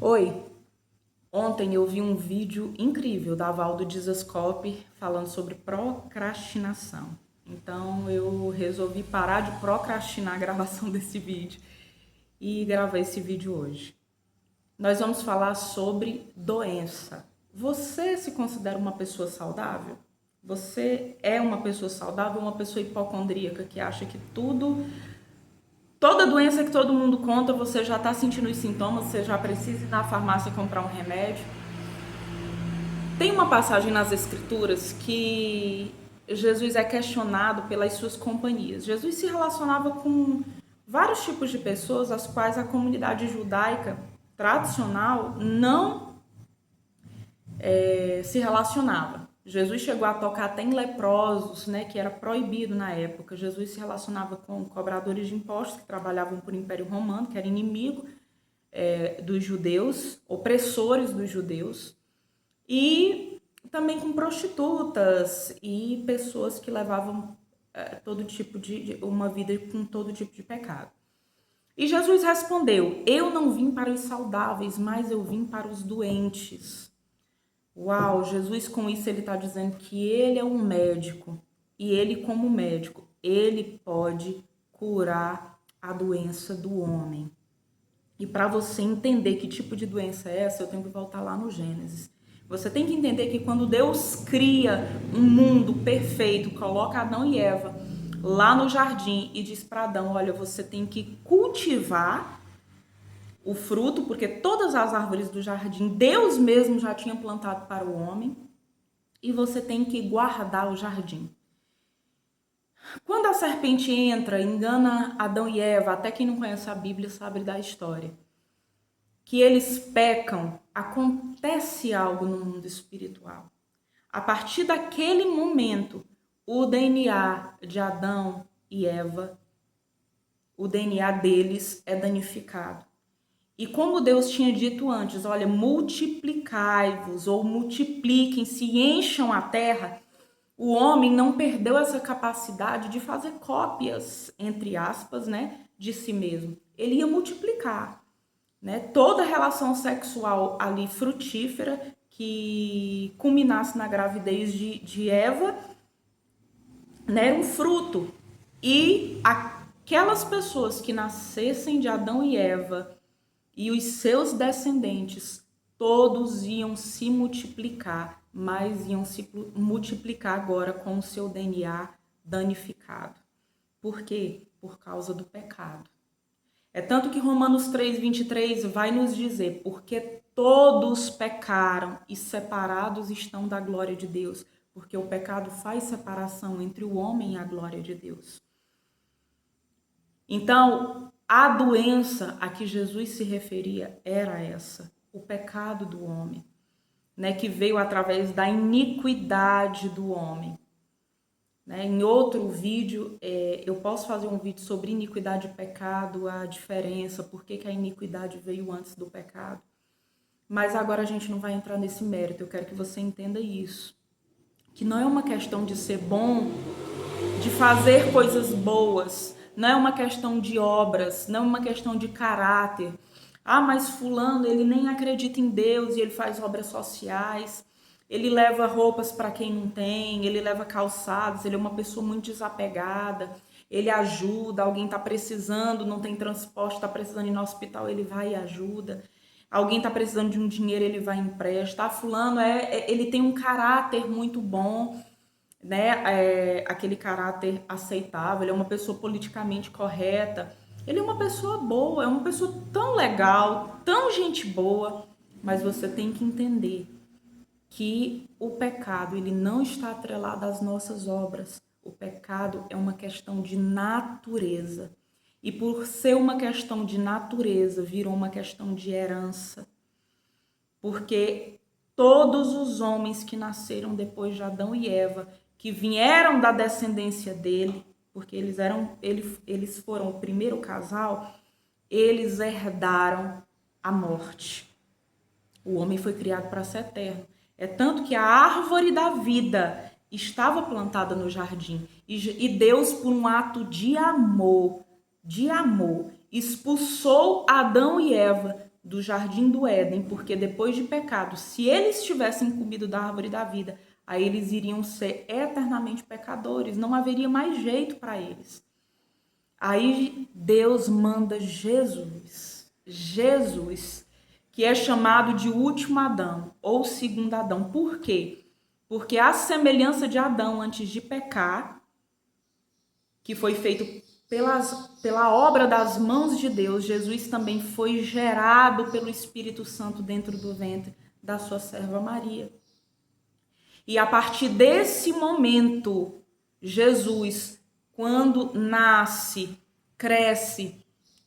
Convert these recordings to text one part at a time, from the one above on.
Oi, ontem eu vi um vídeo incrível da Valdo Dizascope falando sobre procrastinação. Então eu resolvi parar de procrastinar a gravação desse vídeo e gravei esse vídeo hoje. Nós vamos falar sobre doença. Você se considera uma pessoa saudável? Você é uma pessoa saudável ou uma pessoa hipocondríaca que acha que toda doença que todo mundo conta, você já está sentindo os sintomas, você já precisa ir na farmácia comprar um remédio? Tem uma passagem nas Escrituras que Jesus é questionado pelas suas companhias. Jesus se relacionava com vários tipos de pessoas, as quais a comunidade judaica tradicional não se relacionava. Jesus chegou a tocar até em leprosos, né, que era proibido na época. Jesus se relacionava com cobradores de impostos que trabalhavam para o Império Romano, que era inimigo dos judeus, opressores dos judeus, e também com prostitutas e pessoas que levavam todo tipo uma vida com todo tipo de pecado. E Jesus respondeu: eu não vim para os saudáveis, mas eu vim para os doentes. Uau, Jesus com isso ele está dizendo que ele é um médico e ele como médico, ele pode curar a doença do homem. E para você entender que tipo de doença é essa, eu tenho que voltar lá no Gênesis. Você tem que entender que quando Deus cria um mundo perfeito, coloca Adão e Eva lá no jardim e diz para Adão, olha, você tem que cultivar o fruto, porque todas as árvores do jardim Deus mesmo já tinha plantado para o homem, e você tem que guardar o jardim. Quando a serpente entra, engana Adão e Eva, até quem não conhece a Bíblia sabe da história, que eles pecam, acontece algo no mundo espiritual. A partir daquele momento, o DNA de Adão e Eva, o DNA deles é danificado. E como Deus tinha dito antes, olha, multiplicai-vos ou multipliquem-se, encham a terra, o homem não perdeu essa capacidade de fazer cópias, entre aspas, né, de si mesmo. Ele ia multiplicar, né? Toda relação sexual ali frutífera que culminasse na gravidez de Eva, né, era um fruto. E aquelas pessoas que nascessem de Adão e Eva e os seus descendentes, todos iam se multiplicar, mas iam se multiplicar agora com o seu DNA danificado. Por quê? Por causa do pecado. É tanto que Romanos 3:23 vai nos dizer, porque todos pecaram e separados estão da glória de Deus, porque o pecado faz separação entre o homem e a glória de Deus. Então, a doença a que Jesus se referia era essa, o pecado do homem, né, que veio através da iniquidade do homem. Né? Em outro vídeo, eu posso fazer um vídeo sobre iniquidade e pecado, a diferença, por que a iniquidade veio antes do pecado. Mas agora a gente não vai entrar nesse mérito, eu quero que você entenda isso. Que não é uma questão de ser bom, de fazer coisas boas, não é uma questão de obras, não é uma questão de caráter. Ah, mas fulano, ele nem acredita em Deus e ele faz obras sociais, ele leva roupas para quem não tem, ele leva calçados, ele é uma pessoa muito desapegada, ele ajuda, alguém está precisando, não tem transporte, está precisando ir no hospital, ele vai e ajuda. Alguém está precisando de um dinheiro, ele vai e empresta. Ah, fulano, ele tem um caráter muito bom, né, aquele caráter aceitável, ele é uma pessoa politicamente correta, ele é uma pessoa boa, é uma pessoa tão legal, tão gente boa, mas você tem que entender que o pecado, ele não está atrelado às nossas obras. O pecado é uma questão de natureza. E por ser uma questão de natureza, virou uma questão de herança. Porque todos os homens que nasceram depois de Adão e Eva, que vieram da descendência dele, porque eles foram o primeiro casal, eles herdaram a morte. O homem foi criado para ser eterno. É tanto que a árvore da vida estava plantada no jardim. E Deus, por um ato de amor, expulsou Adão e Eva do jardim do Éden, porque depois de pecado, se eles tivessem comido da árvore da vida, aí eles iriam ser eternamente pecadores, não haveria mais jeito para eles. Aí Deus manda Jesus, que é chamado de último Adão ou segundo Adão. Por quê? Porque a semelhança de Adão antes de pecar, que foi feito pela obra das mãos de Deus, Jesus também foi gerado pelo Espírito Santo dentro do ventre da sua serva Maria. E a partir desse momento, Jesus, quando nasce, cresce,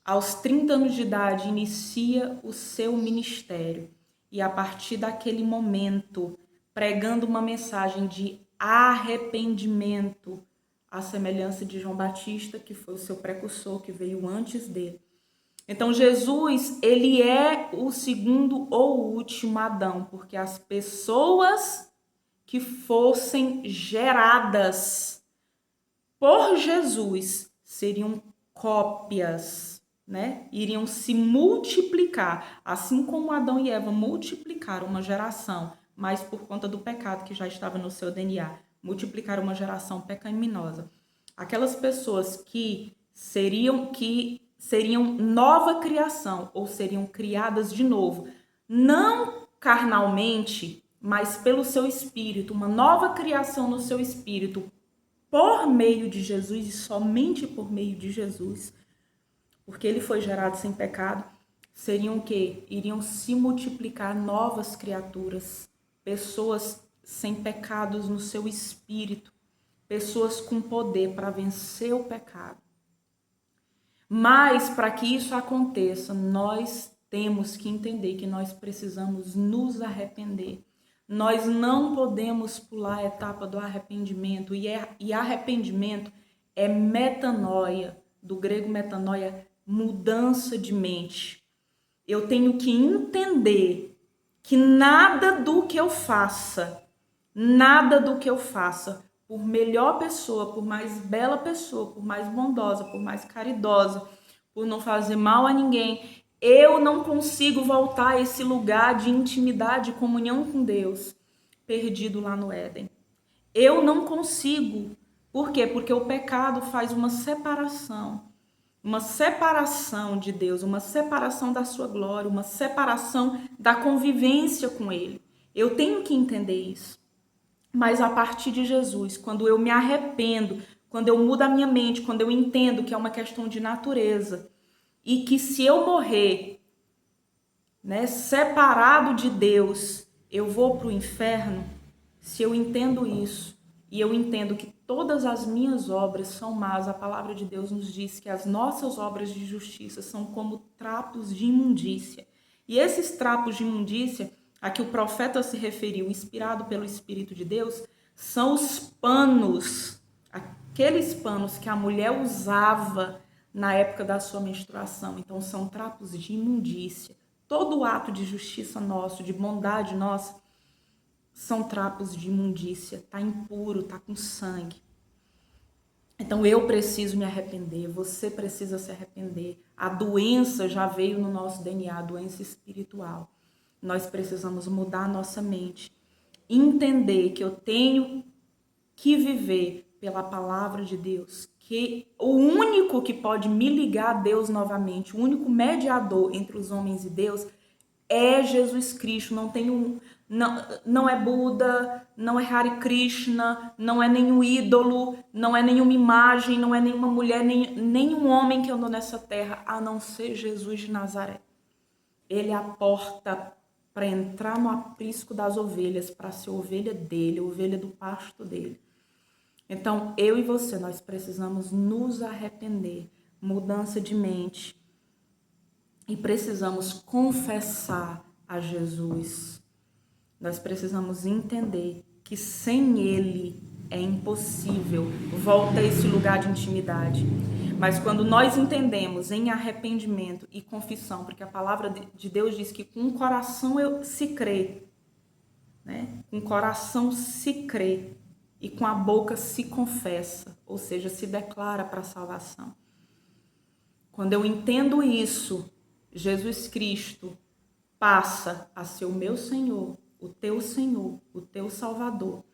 aos 30 anos de idade, inicia o seu ministério. E a partir daquele momento, pregando uma mensagem de arrependimento, à semelhança de João Batista, que foi o seu precursor, que veio antes dele. Então, Jesus, ele é o segundo ou último Adão, porque as pessoas que fossem geradas por Jesus seriam cópias, né? Iriam se multiplicar, assim como Adão e Eva multiplicaram uma geração, mas por conta do pecado que já estava no seu DNA, multiplicaram uma geração pecaminosa. Aquelas pessoas que seriam nova criação, ou seriam criadas de novo, não carnalmente, mas pelo seu espírito, uma nova criação no seu espírito, por meio de Jesus e somente por meio de Jesus, porque ele foi gerado sem pecado, seriam o quê? Iriam se multiplicar novas criaturas, pessoas sem pecados no seu espírito, pessoas com poder para vencer o pecado. Mas para que isso aconteça, nós temos que entender que nós precisamos nos arrepender. Nós não podemos pular a etapa do arrependimento. E arrependimento é metanoia, do grego metanoia, mudança de mente. Eu tenho que entender que nada do que eu faça, por melhor pessoa, por mais bela pessoa, por mais bondosa, por mais caridosa, por não fazer mal a ninguém, eu não consigo voltar a esse lugar de intimidade e comunhão com Deus, perdido lá no Éden. Eu não consigo. Por quê? Porque o pecado faz uma separação de Deus, uma separação da sua glória, uma separação da convivência com Ele. Eu tenho que entender isso. Mas a partir de Jesus, quando eu me arrependo, quando eu mudo a minha mente, quando eu entendo que é uma questão de natureza e que se eu morrer, né, separado de Deus, eu vou para o inferno, se eu entendo isso e eu entendo que todas as minhas obras são más, a palavra de Deus nos diz que as nossas obras de justiça são como trapos de imundícia. E esses trapos de imundícia a que o profeta se referiu, inspirado pelo Espírito de Deus, são os panos, aqueles panos que a mulher usava na época da sua menstruação. Então, são trapos de imundícia. Todo ato de justiça nosso, de bondade nossa, são trapos de imundícia. Está impuro, está com sangue. Então, eu preciso me arrepender, você precisa se arrepender. A doença já veio no nosso DNA, a doença espiritual. Nós precisamos mudar a nossa mente, entender que eu tenho que viver pela palavra de Deus, que o único que pode me ligar a Deus novamente, o único mediador entre os homens e Deus é Jesus Cristo. Não é Buda, não é Hare Krishna, não é nenhum ídolo, não é nenhuma imagem, não é nenhuma mulher, nenhum homem que andou nessa terra, a não ser Jesus de Nazaré. Ele é a porta para entrar no aprisco das ovelhas, para ser ovelha dele, ovelha do pasto dele. Então, eu e você, nós precisamos nos arrepender, mudança de mente, e precisamos confessar a Jesus. Nós precisamos entender que sem Ele é impossível voltar a esse lugar de intimidade. Mas quando nós entendemos em arrependimento e confissão, porque a palavra de Deus diz que com o coração se crê, né? Com o coração se crê e com a boca se confessa, ou seja, se declara para a salvação. Quando eu entendo isso, Jesus Cristo passa a ser o meu Senhor, o teu Salvador.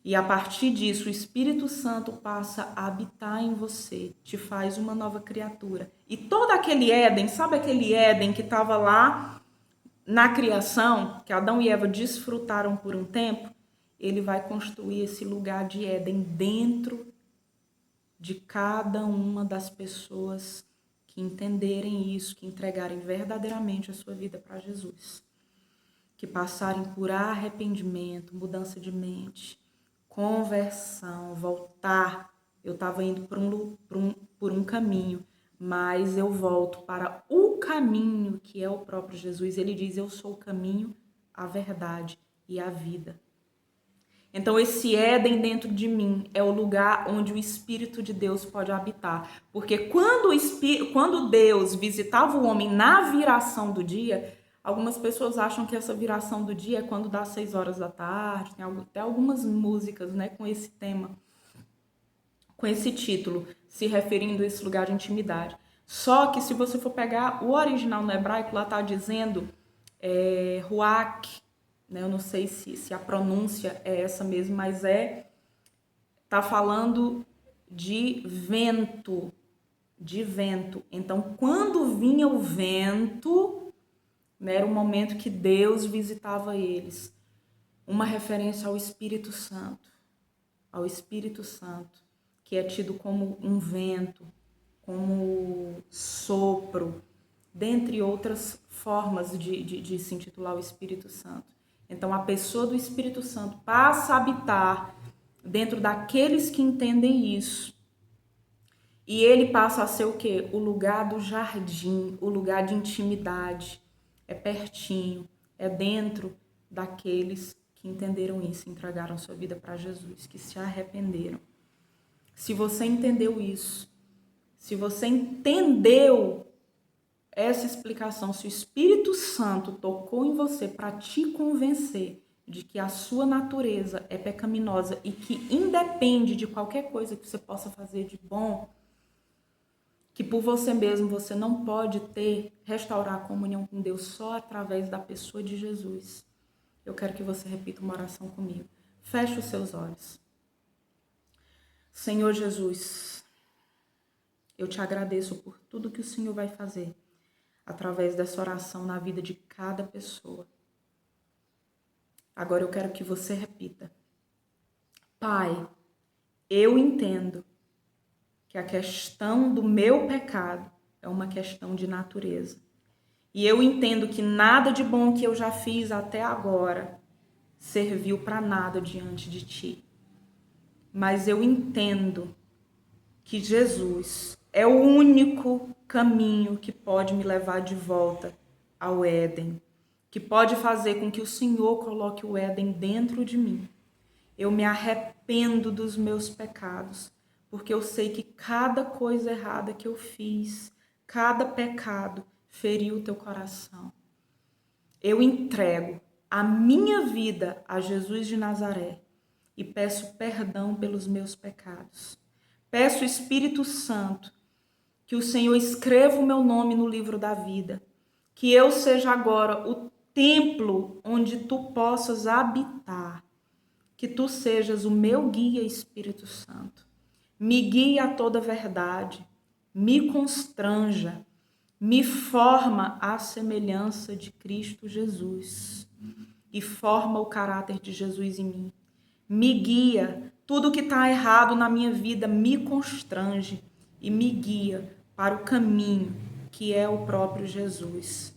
E a partir disso, o Espírito Santo passa a habitar em você, te faz uma nova criatura. E todo aquele Éden, sabe aquele Éden que estava lá na criação, que Adão e Eva desfrutaram por um tempo? Ele vai construir esse lugar de Éden dentro de cada uma das pessoas que entenderem isso, que entregarem verdadeiramente a sua vida para Jesus. Que passarem por arrependimento, mudança de mente, conversão, voltar. Eu estava indo por um caminho, mas eu volto para o caminho que é o próprio Jesus. Ele diz, eu sou o caminho, a verdade e a vida. Então esse Éden dentro de mim é o lugar onde o Espírito de Deus pode habitar. Porque quando Deus visitava o homem na viração do dia, algumas pessoas acham que essa viração do dia é quando dá 6 horas da tarde. Tem até algumas músicas, né, com esse tema, com esse título, se referindo a esse lugar de intimidade. Só que se você for pegar o original no hebraico, lá está dizendo ruach, né? Eu não sei se a pronúncia é essa mesmo, mas tá falando de vento, Então, quando vinha o vento, né, era o momento que Deus visitava eles. Uma referência ao Espírito Santo, que é tido como um vento, como sopro, dentre outras formas de se intitular o Espírito Santo. Então, a pessoa do Espírito Santo passa a habitar dentro daqueles que entendem isso. E ele passa a ser o quê? O lugar do jardim, o lugar de intimidade. É pertinho, é dentro daqueles que entenderam isso, entregaram sua vida para Jesus, que se arrependeram. Se você entendeu isso, se você entendeu essa explicação, se o Espírito Santo tocou em você para te convencer de que a sua natureza é pecaminosa e que independe de qualquer coisa que você possa fazer de bom, que por você mesmo você não pode restaurar a comunhão com Deus só através da pessoa de Jesus. Eu quero que você repita uma oração comigo. Feche os seus olhos. Senhor Jesus, eu te agradeço por tudo que o Senhor vai fazer através dessa oração na vida de cada pessoa. Agora eu quero que você repita. Pai, eu entendo que a questão do meu pecado é uma questão de natureza. E eu entendo que nada de bom que eu já fiz até agora serviu para nada diante de ti. Mas eu entendo que Jesus é o único caminho que pode me levar de volta ao Éden, que pode fazer com que o Senhor coloque o Éden dentro de mim. Eu me arrependo dos meus pecados, porque eu sei que cada coisa errada que eu fiz, cada pecado feriu o teu coração. Eu entrego a minha vida a Jesus de Nazaré e peço perdão pelos meus pecados. Peço, Espírito Santo, que o Senhor escreva o meu nome no livro da vida, que eu seja agora o templo onde tu possas habitar, que tu sejas o meu guia, Espírito Santo. Me guie a toda verdade, me constranja, me forma à semelhança de Cristo Jesus e forma o caráter de Jesus em mim. Me guia, tudo que está errado na minha vida me constrange e me guia para o caminho que é o próprio Jesus.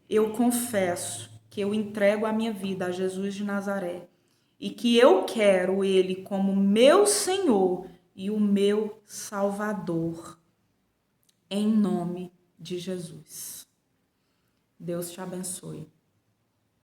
Eu confesso que eu entrego a minha vida a Jesus de Nazaré e que eu quero Ele como meu Senhor e o meu Salvador, em nome de Jesus. Deus te abençoe.